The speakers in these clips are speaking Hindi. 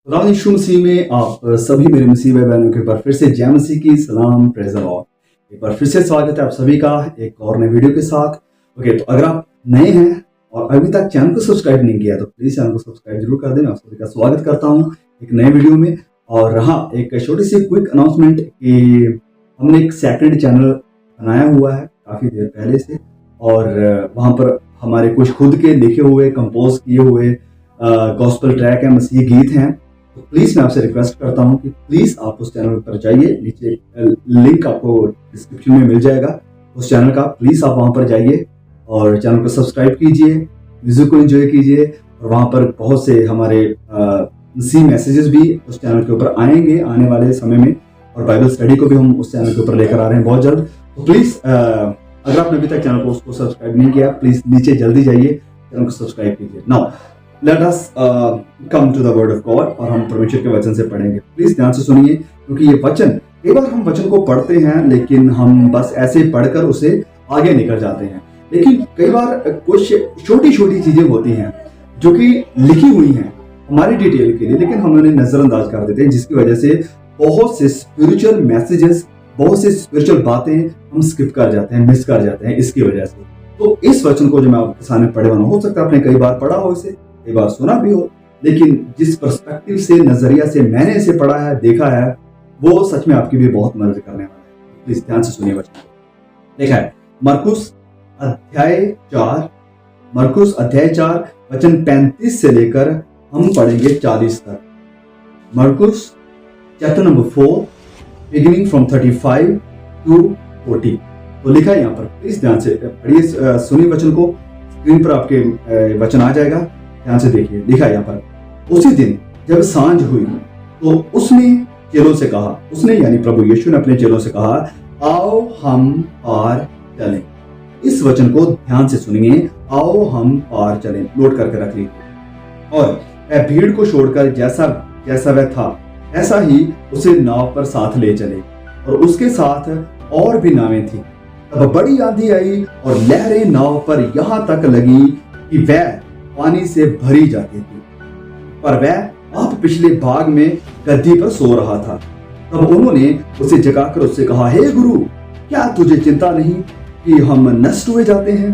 खुदा यीशु मसीह में आप सभी मेरे मसीह भाई बहनों के ऊपर फिर से जय मसीह की सलाम प्रेज़ द लॉर्ड। एक बार फिर से स्वागत है आप सभी का एक और नए वीडियो के साथ। ओके, तो अगर आप नए हैं और अभी तक चैनल को सब्सक्राइब नहीं किया तो प्लीज़ चैनल को सब्सक्राइब जरूर कर दें। आप सभी का स्वागत करता हूँ एक नए वीडियो में। और हाँ, एक छोटी सी क्विक अनाउंसमेंट कि हमने एक सेकंड चैनल बनाया हुआ है काफ़ी देर पहले से, और वहाँ पर हमारे कुछ खुद के लिखे हुए कंपोज किए हुए गॉस्पेल ट्रैक हैं, मसीही गीत हैं। तो प्लीज़ मैं आपसे रिक्वेस्ट करता हूँ कि प्लीज़ आप उस चैनल पर जाइए। नीचे लिंक आपको डिस्क्रिप्शन में मिल जाएगा उस चैनल का। प्लीज़ आप वहाँ पर जाइए और चैनल को सब्सक्राइब कीजिए, म्यूजिक को एंजॉय कीजिए। और वहाँ पर बहुत से हमारे मसीही मैसेजेस भी उस चैनल के ऊपर आएंगे आने वाले समय में, और बाइबल स्टडी को भी हम उस चैनल के ऊपर लेकर आ रहे हैं बहुत जल्द। तो प्लीज़ अगर आपने अभी तक चैनल को उसको सब्सक्राइब नहीं किया, प्लीज़ नीचे जल्दी जाइए, चैनल को सब्सक्राइब कीजिए। Now let us come to the word of God, और हम परमेश्वर के वचन से पढ़ेंगे। प्लीज ध्यान से सुनिए, क्योंकि ये वचन, कई बार हम वचन को पढ़ते हैं लेकिन हम बस ऐसे पढ़कर उसे आगे निकल जाते हैं। लेकिन कई बार कुछ छोटी छोटी चीजें होती हैं जो कि लिखी हुई हैं हमारी डिटेल के लिए, लेकिन हम उन्हें नजरअंदाज कर देते हैं, जिसकी वजह से बहुत से स्पिरिचुअल मैसेजेस, बहुत से स्पिरिचुअल बातें हम स्किप कर जाते हैं, मिस कर जाते हैं इसकी वजह से। तो इस वचन को जो मैं आपके सामने पढ़े हुआ, हो सकता है आपने कई बार पढ़ा हो इसे, कई बार सुना भी हो, लेकिन जिस पर्सपेक्टिव से, नजरिया से मैंने इसे पढ़ा है, देखा है, वो सच में आपकी भी बहुत मदद करने वाला है। प्लीज ध्यान से सुनिए वचन को। देखा है मरकुस अध्याय 4 वचन 35 से लेकर हम पढ़ेंगे 40 तक। मरकुस chapter number 4 beginning from 35 to 40। तो लिखा है यहाँ पर, प्लीज ध्यान से पढ़िए, सुनिए वचन को। स्क्रीन पर आपके वचन आ जाएगा, ध्यान से देखिए। लिखा है यहाँ पर, उसी दिन जब सांझ हुई तो उसने चेलों से कहा, उसने यानी प्रभु यीशु ने अपने चेलों से कहा, आओ हम पार चलें। इस वचन को ध्यान से सुनिए, आओ हम पार चलें, नोट करके रख लीजिए। और वह भीड़ को छोड़कर जैसा वह था ऐसा ही उसे नाव पर साथ ले चले, और उसके साथ और भी नावें थी। तब बड़ी आंधी आई और लहरें नाव पर यहां तक लगी कि वह पानी से भरी जाती थी, पर वह आप पिछले भाग में गद्दी पर सो रहा था। तब उन्होंने उसे जगाकर उससे कहा, हे गुरु, क्या तुझे चिंता नहीं कि हम नष्ट हुए जाते हैं?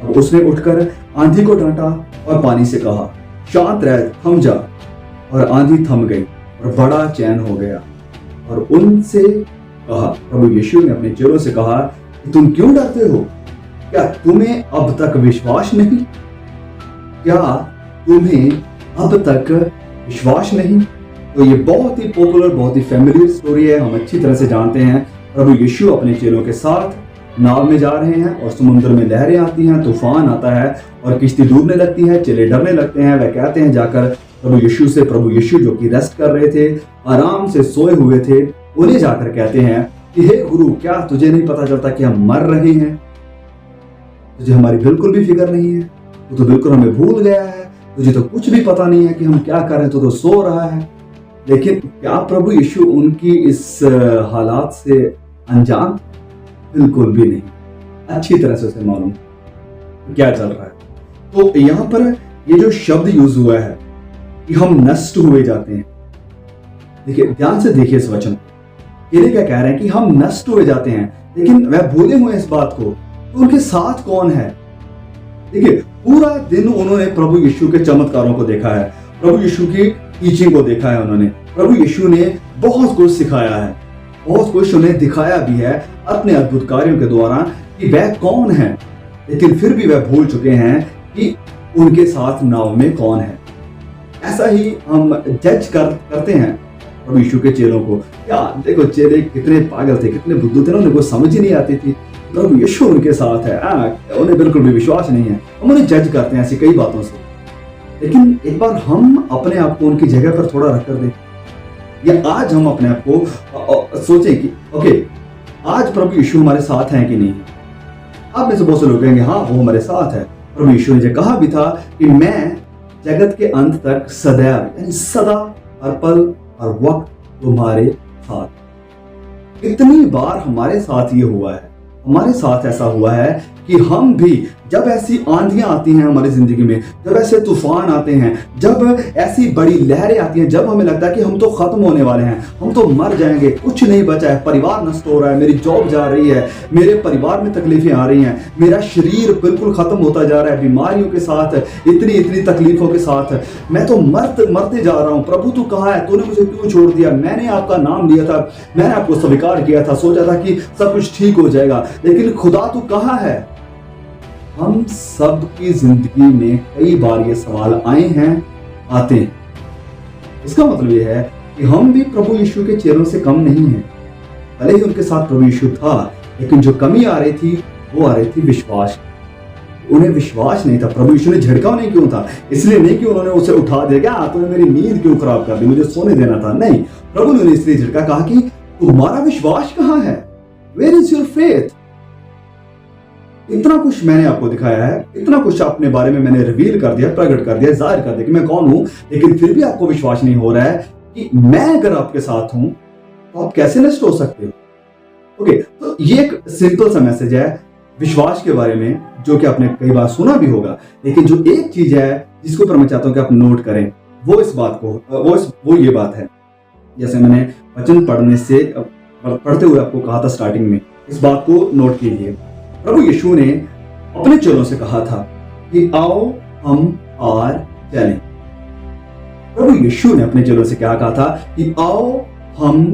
अब उसने उठकर आंधी को डांटा और पानी से कहा, शांत रह, थम जा। और आंधी थम गई और बड़ा चैन हो गया। और उनसे कहा, प्रभु यीशु ने अपने चेलों से कहा, तुम क्यों डरते हो? क्या तुम्हें अब तक विश्वास नहीं? क्या तुम्हें अब तक विश्वास नहीं? तो ये बहुत ही पॉपुलर, बहुत ही फैमिलियर स्टोरी है, हम अच्छी तरह से जानते हैं। प्रभु यीशु अपने चेलों के साथ नाव में जा रहे हैं और समुद्र में लहरें आती हैं, तूफान आता है और किश्ती डूबने लगती है, चेले डरने लगते हैं। वह कहते हैं जाकर प्रभु यीशु से, प्रभु यीशु जो कि रेस्ट कर रहे थे, आराम से सोए हुए थे, उन्हें जाकर कहते हैं कि हे गुरु, क्या तुझे नहीं पता चलता कि हम मर रहे हैं? तुझे हमारी बिल्कुल भी फिक्र नहीं है, तू तो बिल्कुल हमें भूल गया है, तुझे तो कुछ भी पता नहीं है कि हम क्या कर रहे हैं, तो सो रहा है। लेकिन क्या प्रभु यीशु उनकी इस हालात से अनजान? बिल्कुल भी नहीं, अच्छी तरह से उसे मालूम क्या चल रहा है। तो यहाँ पर ये जो शब्द यूज हुआ है कि हम नष्ट हुए जाते हैं, देखिए ध्यान से देखिए इस वचन, ये क्या कह रहे हैं कि हम नष्ट हुए जाते हैं, लेकिन वह भूले हुए इस बात को। तो उनके साथ कौन है? देखिए पूरा दिन उन्होंने प्रभु यीशु के चमत्कारों को देखा है, प्रभु यीशु की टीचिंग को देखा है, उन्होंने प्रभु यीशु ने बहुत कुछ सिखाया है, बहुत कुछ उन्हें दिखाया भी है अपने अद्भुत कार्यों के द्वारा कि वह कौन है। लेकिन फिर भी वह भूल चुके हैं कि उनके साथ नाव में कौन है। ऐसा ही हम जज करते हैं प्रभु यीशु के चेलों को। क्या देखो, चेले कितने पागल थे, कितने बुद्धू थे, उन्हें कुछ समझ ही नहीं आती थी, प्रभु यीशु उनके साथ है, उन्हें बिल्कुल भी विश्वास नहीं है। हम उन्हें जज करते हैं ऐसी कई बातों से। लेकिन एक बार हम अपने आप को उनकी जगह पर थोड़ा रख कर दें, या आज हम अपने आप को सोचें कि ओके, आज प्रभु यीशु हमारे साथ हैं कि नहीं। आप में से बहुत से लोग कहेंगे हाँ, वो हमारे साथ है। प्रभु यीशु ने जो कहा भी था कि मैं जगत के अंत तक सदैव, यानी सदा, हर पल और वक्त तुम्हारे साथ। इतनी बार हमारे साथ ये हुआ है हमारे साथ ऐसा हुआ है कि हम भी जब ऐसी आंधियां आती हैं हमारी जिंदगी में, जब ऐसे तूफान आते हैं, जब ऐसी बड़ी लहरें आती हैं, जब हमें लगता है कि हम तो खत्म होने वाले हैं, हम तो मर जाएंगे, कुछ नहीं बचा है, परिवार नष्ट हो रहा है, मेरी जॉब जा रही है, मेरे परिवार में तकलीफें आ रही हैं, मेरा शरीर बिल्कुल खत्म होता जा रहा है बीमारियों के साथ, इतनी इतनी तकलीफों के साथ, मैं तो मरते जा रहा हूं। प्रभु तू कहाँ है? तूने मुझे क्यों छोड़ दिया? मैंने आपका नाम लिया था, मैंने आपको स्वीकार किया था, सोचा था कि सब कुछ ठीक हो जाएगा, लेकिन खुदा तू कहाँ है? हम सब की जिंदगी में कई बार ये सवाल आए हैं, आते हैं। इसका मतलब यह है कि हम भी प्रभु यीशु के चेलों से कम नहीं हैं। भले ही उनके साथ प्रभु यीशु था, लेकिन जो कमी आ रही थी वो आ रही थी विश्वास। उन्हें विश्वास नहीं था। प्रभु यीशु ने झटका नहीं क्यों था? इसलिए नहीं कि उन्होंने उसे उठा दिया, क्या तूने मेरी नींद क्यों खराब कर दी, मुझे सोने देना था। नहीं, प्रभु ने उन्हें इसलिए झटका, कहा कि तुम्हारा विश्वास कहाँ है? Where is your faith? इतना कुछ मैंने आपको दिखाया है, इतना कुछ अपने बारे में मैंने रिवील कर दिया, प्रकट कर दिया, जाहिर कर दिया कि मैं कौन हूं, लेकिन फिर भी आपको विश्वास नहीं हो रहा है कि मैं अगर आपके साथ हूं तो आप कैसे नष्ट हो सकते हो। ओके, तो ये एक सिंपल सा मैसेज है विश्वास के बारे में, जो कि आपने कई बार सुना भी होगा, लेकिन जो एक चीज है जिसके ऊपर मैं चाहता हूं कि आप नोट करें, वो इस बात को वो ये बात है, जैसे मैंने वचन पढ़ते हुए आपको कहा था स्टार्टिंग में, इस बात को नोट कीजिए। प्रभु यीशु ने अपने चेलों से कहा था कि आओ हम पार चलें। प्रभु यीशु ने अपने चेलों से क्या कहा था कि आओ हम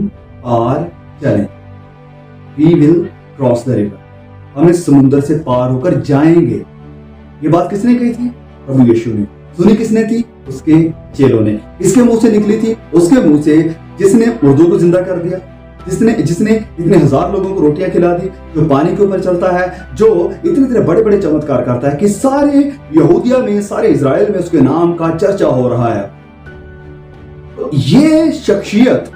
पार चलें। We will cross the river। हम इस समुद्र से पार होकर जाएंगे। ये बात किसने कही थी? प्रभु यीशु ने। सुनी किसने थी? उसके चेलों ने। किसके मुंह से निकली थी? उसके मुंह से जिसने मुर्दों को जिंदा कर दिया, जिसने इतने हजार लोगों को रोटियां खिला दी, जो पानी के ऊपर चलता है, जो इतने बड़े बड़े चमत्कार करता है कि सारे यहूदिया में, सारे इजराइल में उसके नाम का चर्चा हो रहा है। तो ये शख्सियत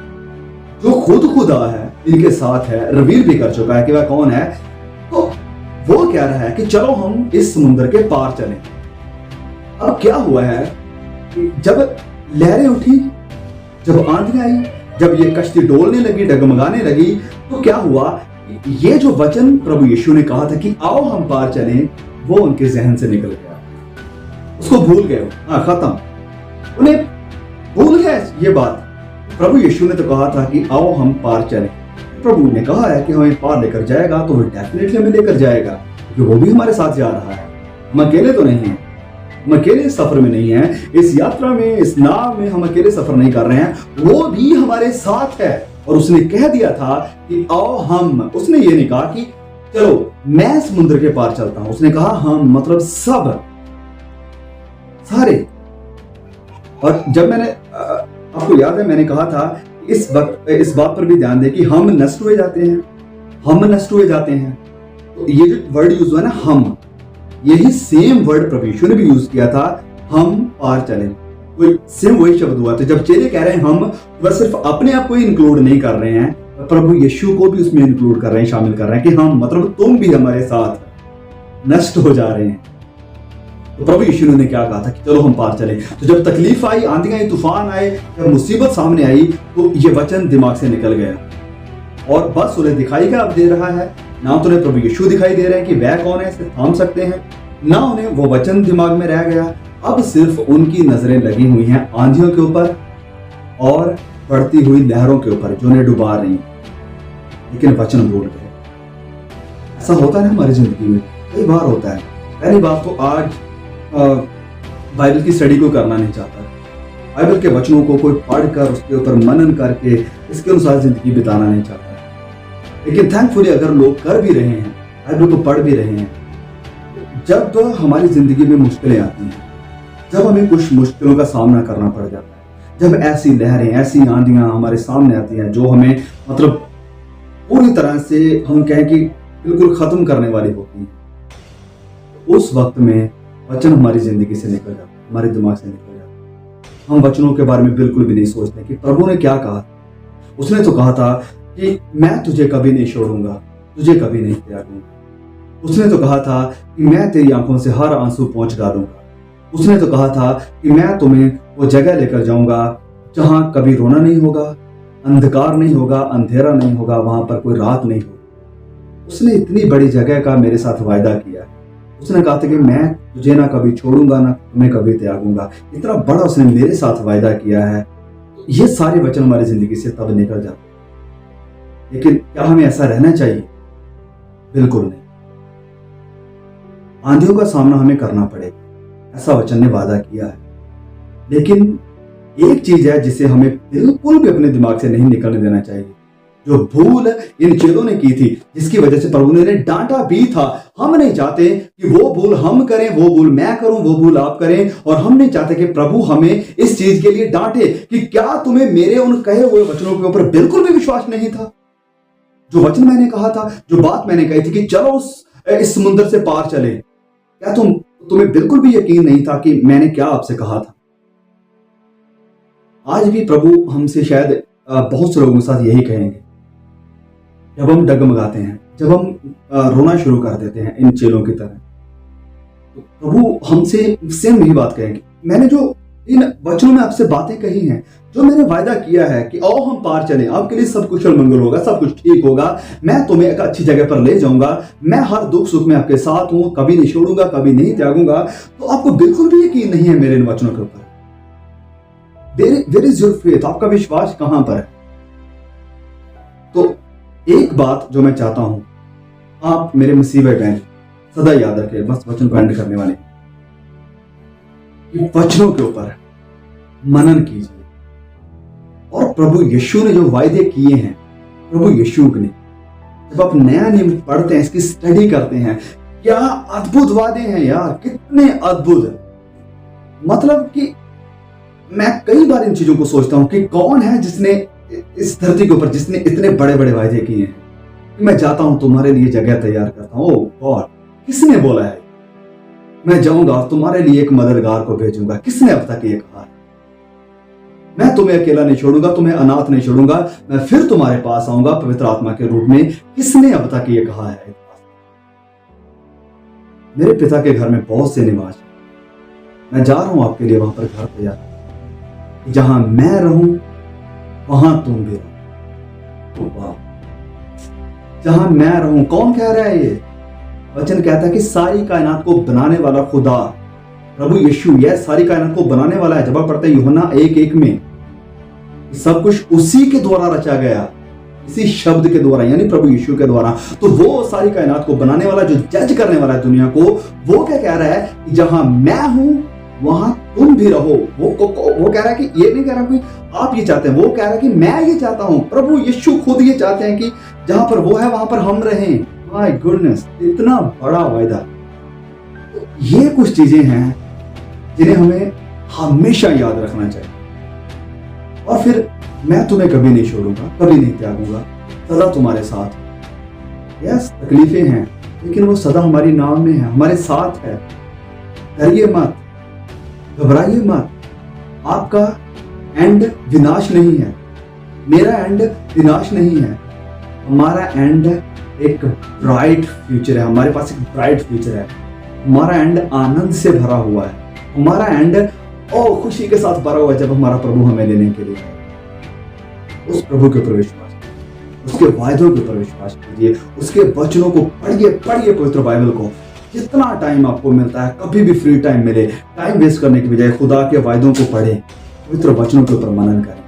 जो खुद खुदा है, इनके साथ है, रिवील भी कर चुका है कि वह कौन है, तो वो कह रहा है कि चलो हम इस समुद्र के पार चलें। अब क्या हुआ है कि जब लहरें उठी, जब आंधियां आई, जब ये कश्ती डोलने लगी, डगमगाने लगी, तो क्या हुआ? ये जो वचन प्रभु यीशु ने कहा था कि आओ हम पार चलें, वो उनके जहन से निकल गया, उसको भूल गए। हाँ, खत्म, उन्हें भूल गए ये बात। प्रभु यीशु ने तो कहा था कि आओ हम पार चलें। प्रभु ने कहा है कि हमें पार लेकर जाएगा, तो वो डेफिनेटली हमें लेकर जाएगा, क्योंकि वो भी हमारे साथ जा रहा है। हम अकेले तो नहीं हैं, हम अकेले सफर में नहीं हैं, इस यात्रा में, इस नाव में हम अकेले सफर नहीं कर रहे हैं, वो भी हमारे साथ है। और उसने कह दिया था कि आओ हम, उसने ये नहीं कहा कि चलो मैं समुद्र के पार चलता हूं, उसने कहा हम, मतलब सब, सारे। और जब मैंने आपको याद है मैंने कहा था इस बात पर भी ध्यान दें कि हम नष्ट हुए जाते हैं, हम नष्ट हुए जाते हैं। तो ये जो वर्ड यूज हुआ ना, हम, यही सेम वर्ड प्रभु यीशु ने भी यूज किया था, हम पार चले। कोई सेम वही शब्द हुआ। तो जब चेले कह रहे हैं हम, वह सिर्फ अपने आप को ही इंक्लूड नहीं कर रहे हैं, प्रभु यीशु को भी उसमें इंक्लूड कर रहे हैं, शामिल कर रहे हैं कि हम, मतलब तुम भी हमारे साथ नष्ट हो जा रहे हैं। तो प्रभु यीशु ने क्या कहा था कि चलो हम पार चले। तो जब तकलीफ आई, आंधियां आई, तूफान आए, जब मुसीबत सामने आई, तो ये वचन दिमाग से निकल गया और बस उन्हें दिखाई क्या अब दे रहा है, ना तो उन्हें प्रभु यीशु दिखाई दे रहे हैं कि वह कौन है, इसे थाम सकते हैं, ना उन्हें वो वचन दिमाग में रह गया। अब सिर्फ उनकी नजरें लगी हुई हैं आंधियों के ऊपर और बढ़ती हुई लहरों के ऊपर जो उन्हें डुबा रही हैं, लेकिन वचन भूल गए। ऐसा होता है ना हमारी जिंदगी में, कई बार होता है। पहली बात तो आज बाइबल की स्टडी को करना नहीं चाहता, बाइबल के वचनों को कोई पढ़कर उसके ऊपर मनन करके इसके अनुसार जिंदगी बिताना नहीं चाहता। लेकिन थैंकफुली अगर लोग कर भी रहे हैं, बाइबल को पढ़ भी रहे हैं, जब तो हमारी जिंदगी में मुश्किलें आती हैं, जब हमें कुछ मुश्किलों का सामना करना पड़ जाता है, जब ऐसी लहरें, ऐसी आंधियां हमारे सामने आती हैं जो हमें मतलब पूरी तरह से हम कहें कि बिल्कुल खत्म करने वाली होती हैं, उस वक्त में वचन हमारी जिंदगी से निकल जाता है, हमारे दिमाग से निकल जाता है। हम वचनों के बारे में बिल्कुल भी नहीं सोचते कि प्रभु ने क्या कहा। उसने तो कहा था कि मैं तुझे कभी नहीं छोड़ूंगा, तुझे कभी नहीं त्यागूंगा। उसने तो कहा था कि मैं तेरी आंखों से हर आंसू पोंछ डालूंगा। उसने तो कहा था कि मैं तुम्हें वो जगह लेकर जाऊंगा जहां कभी रोना नहीं होगा, अंधकार नहीं होगा, अंधेरा नहीं होगा, वहां पर कोई रात नहीं होगी। उसने इतनी बड़ी जगह का मेरे साथ वायदा किया है। उसने कहा था कि मैं तुझे ना कभी छोड़ूंगा ना तुम्हें कभी त्यागूंगा। इतना बड़ा उसने मेरे साथ वायदा किया है। ये सारे वचन हमारी जिंदगी से तब निकल जाते हैं। लेकिन क्या हमें ऐसा रहना चाहिए? बिल्कुल नहीं। आंधियों का सामना हमें करना पड़ेगा, ऐसा वचन ने वादा किया है। लेकिन एक चीज है जिसे हमें बिल्कुल भी अपने दिमाग से नहीं निकलने देना चाहिए। जो भूल इन चेलों ने की थी, जिसकी वजह से प्रभु ने डांटा भी था। हम नहीं चाहते कि वो भूल हम करें, वो भूल मैं करूं, वो भूल आप करें। और हम नहीं चाहते कि प्रभु हमें इस चीज के लिए डांटे कि क्या तुम्हें मेरे उन कहे हुए वचनों के ऊपर बिल्कुल भी विश्वास नहीं था? जो वचन मैंने कहा था, जो बात मैंने कही थी कि चलो इस समुद्र से पार चले, क्या तुम्हें बिल्कुल भी यकीन नहीं था कि मैंने क्या आपसे कहा था? आज भी प्रभु हमसे शायद बहुत से लोगों के साथ यही कहेंगे जब हम डगमगाते हैं, जब हम रोना शुरू कर देते हैं इन चेलों की तरह। तो प्रभु हमसे सेम यही बात कहेंगे। मैंने जो इन वचनों में आपसे बातें कही हैं, जो मैंने वायदा किया है कि आओ हम पार चलें, आपके लिए सब कुशल मंगल होगा, सब कुछ ठीक होगा, मैं तुम्हें एक अच्छी जगह पर ले जाऊंगा, मैं हर दुख सुख में आपके साथ हूं, कभी नहीं छोड़ूंगा, कभी नहीं त्यागूंगा, तो आपको बिल्कुल भी यकीन नहीं है मेरे इन वचनों के ऊपर। Where is your faith? आपका विश्वास कहां पर है? तो एक बात जो मैं चाहता हूं, आप मेरे मसीह भाई बहन सदा याद रखें, बस वचन को एंड करने वाले, वचनों के ऊपर मनन कीजिए। और प्रभु यीशु ने जो वायदे किए हैं, प्रभु यीशु ने, जब आप नया नियम पढ़ते हैं, इसकी स्टडी करते हैं, क्या अद्भुत वादे हैं यार, कितने अद्भुत। मतलब कि मैं कई बार इन चीजों को सोचता हूं कि कौन है जिसने इस धरती के ऊपर जिसने इतने बड़े बड़े वायदे किए हैं कि मैं जाता हूं तुम्हारे लिए जगह तैयार करता हूं। ओह गॉड, किसने बोला है? मैं जाऊंगा और तुम्हारे लिए एक मददगार को भेजूंगा। किसने अब तक ये कहा है? मैं तुम्हें अकेला नहीं छोड़ूंगा, तुम्हें अनाथ नहीं छोड़ूंगा, मैं फिर तुम्हारे पास आऊंगा पवित्र आत्मा के रूप में। किसने अब तक ये कहा है? मेरे पिता के घर में बहुत से निवास हैं, मैं जा रहा हूं आपके लिए वहां पर घर तैयार, जहां मैं रहूं वहां तुम भी रहो। जहां मैं रहूं, कौन कह रहा है ये? वचन कहता है कि सारी कायनात को बनाने वाला खुदा प्रभु यीशु, यह सारी कायनात को बनाने वाला है। जब आप पढ़ते हैं यूहन्ना 1:1 में, सब कुछ उसी के द्वारा रचा गया, इसी शब्द के द्वारा, यानी प्रभु यीशु के द्वारा। तो वो सारी कायनात को बनाने वाला, जो जज करने वाला है दुनिया को, वो क्या कह रहा है कि जहां मैं हूं वहां तुम भी रहो। वो कह रहा है कि ये नहीं कह रहा कि आप ये चाहते हैं, वो कह रहा है कि मैं ये चाहता हूं। प्रभु यीशु खुद ये चाहते हैं कि जहां पर वो है वहां पर हम रहें। माय गुडनेस, इतना बड़ा वायदा। तो ये कुछ चीजें हैं जिन्हें हमें हमेशा याद रखना चाहिए। और फिर मैं तुम्हें कभी नहीं छोड़ूंगा, कभी नहीं त्यागूंगा, सदा तुम्हारे साथ। यस, तकलीफें हैं लेकिन वो सदा हमारी नाव में है, हमारे साथ है। डरिए मत, घबराइए मत। आपका एंड विनाश नहीं है, मेरा एंड विनाश नहीं है। हमारा एंड एक ब्राइट फ्यूचर है, हमारे पास एक ब्राइट फ्यूचर है। हमारा एंड आनंद से भरा हुआ है, हमारा एंड खुशी के साथ भरा हुआ है जब हमारा प्रभु हमें लेने के लिए है। उस प्रभु के ऊपर विश्वास कीजिए, उसके वायदों के ऊपर विश्वास कीजिए, उसके वचनों को पढ़िए पवित्र बाइबल को। जितना टाइम आपको मिलता है, कभी भी फ्री टाइम मिले, टाइम वेस्ट करने की बजाय खुदा के वायदों को पढ़ें, पवित्र वचनों के ऊपर मनन करें,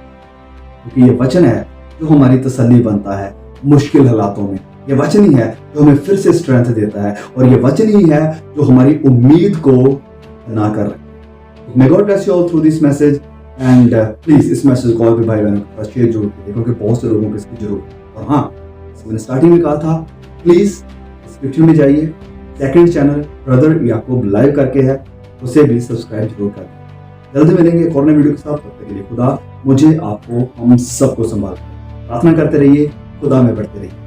क्योंकि ये वचन है जो हमारी तसल्ली बनता है मुश्किल हालातों में। ये वचन ही है जो हमें फिर से स्ट्रेंथ देता है, और ये वचन ही है जो हमारी उम्मीद को बना कर रखे। May God bless you all through this message, and please इस मैसेज को और भी भाई बहनों के पास शेयर जरूर कीजिए, क्योंकि बहुत से लोगों को इसकी जरूरत है। और हाँ, मैंने स्टार्टिंग में कहा था, प्लीज डिस्क्रिप्शन में जाइए, सेकंड चैनल ब्रदर याकूब लाइव करके है, उसे भी सब्सक्राइब जरूर कर दें। जल्दी मिलेंगे एक और नए वीडियो के साथ। तब तक के लिए खुदा मुझे, आपको, हम सबको संभाल। प्रार्थना करते रहिए, खुदा में बढ़ते रहिए।